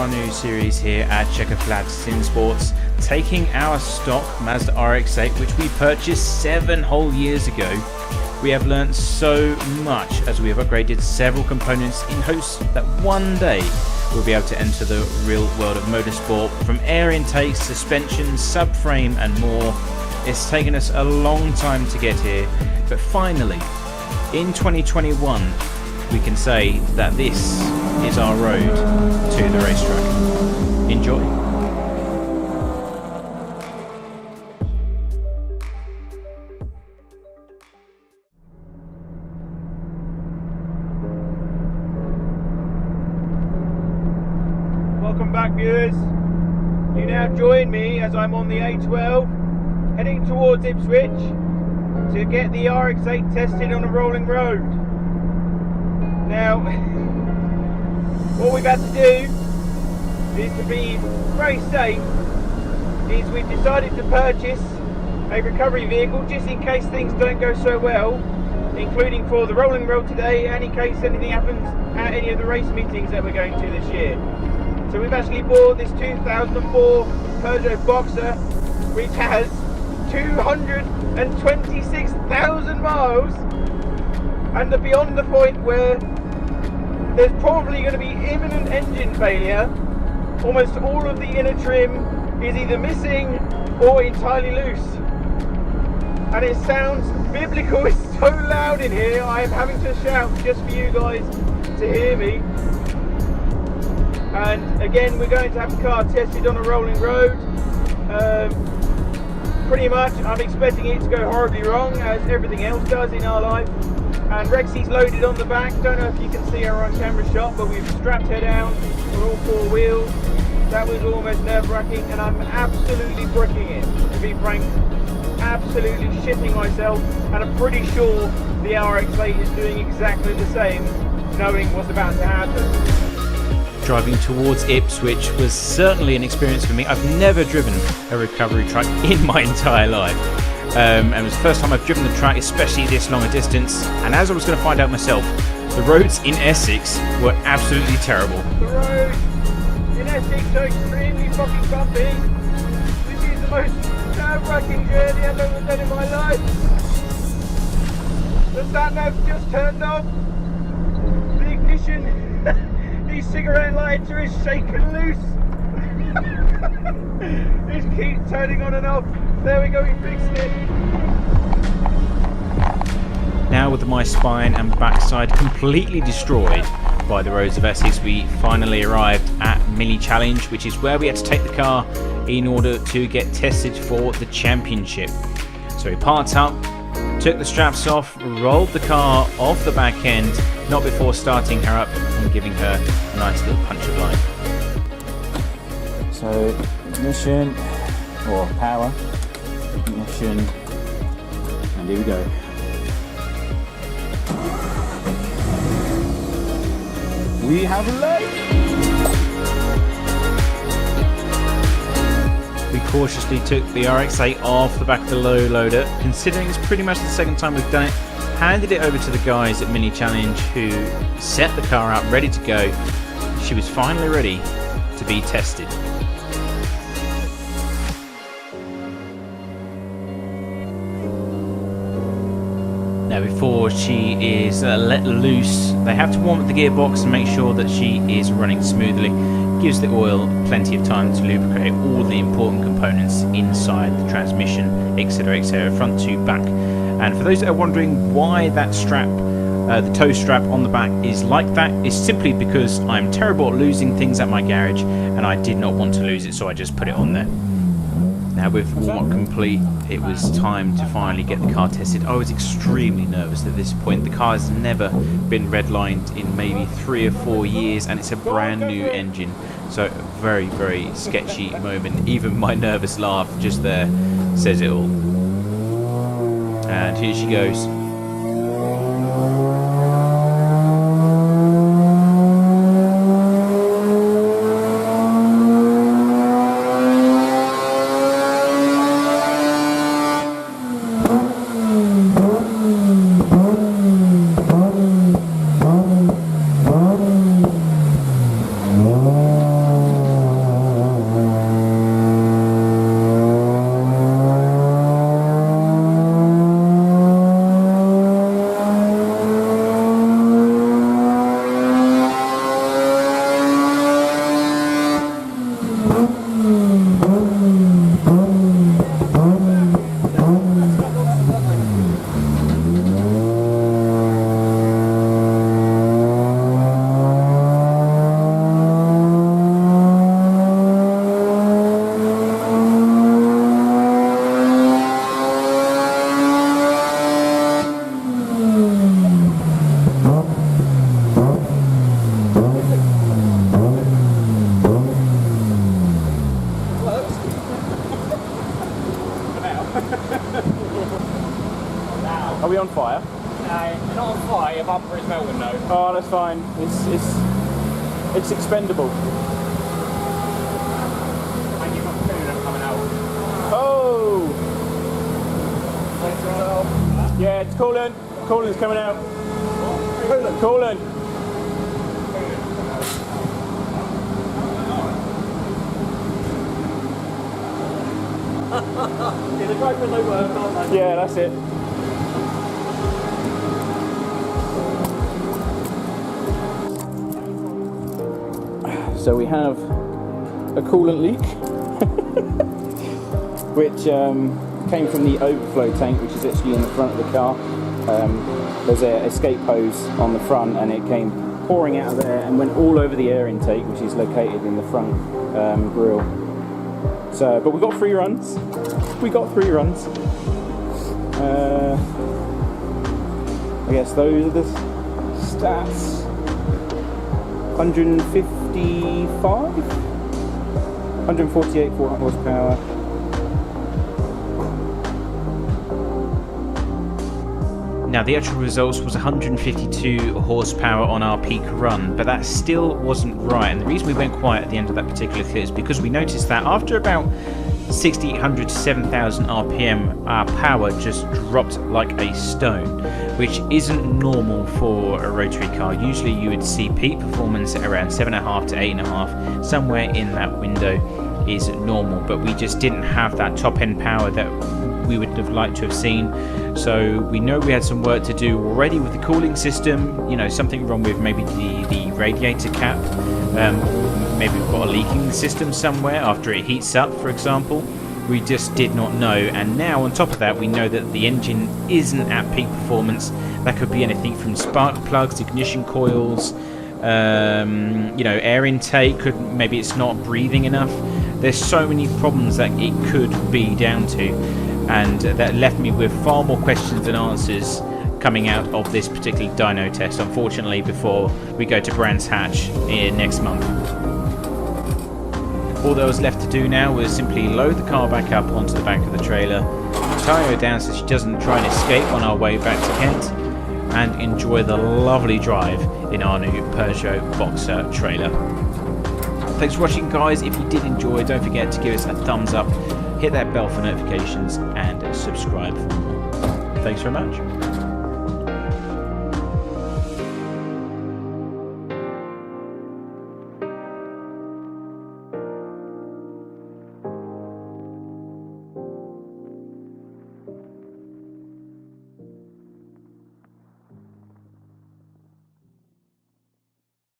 our new series here at Checker Flag Sim Sports, taking our stock Mazda Rx8, which we purchased 7 whole years ago. We have learnt so much as we have upgraded several components in hopes that one day we'll be able to enter the real world of motorsport, from air intakes, suspension, subframe and more. It's taken us a long time to get here, but finally, in 2021, we can say that this is our road to the racetrack. Enjoy. Welcome back, viewers. You now join me as I'm on the A12 heading towards Ipswich to get the RX8 tested on a rolling road. Now, what we've had to do is, to be very safe, is we've decided to purchase a recovery vehicle just in case things don't go so well, including for the rolling road today and in case anything happens at any of the race meetings that we're going to this year. So we've actually bought this 2004 Peugeot Boxer, which has 226,000 miles, and are beyond the point where there's probably going to be imminent engine failure. Almost all of the inner trim is either missing or entirely loose, and it sounds biblical. It's so loud in here, I am having to shout just for you guys to hear me. And again, we're going to have the car tested on a rolling road. Pretty much I'm expecting it to go horribly wrong, as everything else does in our life. And Rexy's loaded on the back. Don't know if you can see her on camera shot, but we've strapped her down on all 4 wheels. That was almost nerve-wracking, and I'm absolutely bricking it, to be frank. Absolutely shitting myself, and I'm pretty sure the RX8 is doing exactly the same, knowing what's about to happen. Driving towards Ipswich was certainly an experience for me. I've never driven a recovery truck in my entire life. And it was the first time I've driven the track, especially this long a distance. And as I was going to find out myself, the roads in Essex were absolutely terrible. The roads in Essex are extremely fucking bumpy. This is the most nerve-wracking journey I've ever done in my life. The sat-nav just turned off. The ignition, the cigarette lighter is shaken loose. It keeps turning on and off. There we go, we fixed it. Now, with my spine and backside completely destroyed by the roads of Essex, we finally arrived at Mini Challenge, which is where we had to take the car in order to get tested for the championship. So we parked up, took the straps off, rolled the car off the back end, not before starting her up and giving her a nice little punch of life. So, ignition, or power, ignition, and here we go. We have a light! We cautiously took the RX8 off the back of the low loader, considering it's pretty much the second time we've done it. Handed it over to the guys at Mini Challenge, who set the car up ready to go. She was finally ready to be tested. Now, before she is let loose, they have to warm up the gearbox and make sure that she is running smoothly. Gives the oil plenty of time to lubricate all the important components inside the transmission, etc., front to back. And for those that are wondering why that strap, the toe strap on the back is like that, is simply because I'm terrible at losing things at my garage, and I did not want to lose it, so I just put it on there. Now, with warm-up complete, it was time to finally get the car tested. I was extremely nervous at this point. The car has never been redlined in maybe 3 or 4 years, and it's a brand new engine. So, very, very sketchy moment. Even my nervous laugh just there says it all. And here she goes. Are we on fire? No, not on fire, your bumper is melting though. Oh, that's fine. It's expendable. And you've got coolant coming out. Oh! Yeah, it's coolant. Coolant's coming out. Coolant. Yeah, the drivers they work, aren't they? Yeah, that's it. So we have a coolant leak, which came from the overflow tank, which is actually in the front of the car. There's an escape hose on the front, and it came pouring out of there and went all over the air intake, which is located in the front grille. So, but we got 3 runs. We got 3 runs. I guess those are the stats. 155, 148 horsepower. Now the actual results was 152 horsepower on our peak run, but that still wasn't right, and the reason we went quiet at the end of that particular clip is because we noticed that after about 6,800 to 7,000 RPM our power just dropped like a stone, which isn't normal for a rotary car. Usually you would see peak performance at around 7.5 to 8.5, somewhere in that window is normal, but we just didn't have that top end power that we would have liked to have seen. So we know we had some work to do already with the cooling system, you know, something wrong with maybe the radiator cap, maybe we've got a leaking system somewhere after it heats up, for example. We just did not know, and now on top of that we know that the engine isn't at peak performance. That could be anything from spark plugs, ignition coils, you know, air intake, maybe it's not breathing enough. There's so many problems that it could be down to, and that left me with far more questions than answers coming out of this particular dyno test, unfortunately, before we go to Brands Hatch next month. All that was left to do now was simply load the car back up onto the back of the trailer, tie her down so she doesn't try and escape on our way back to Kent, and enjoy the lovely drive in our new Peugeot Boxer trailer. Thanks for watching, guys. If you did enjoy, don't forget to give us a thumbs up, hit that bell for notifications, and subscribe for more. Thanks very much.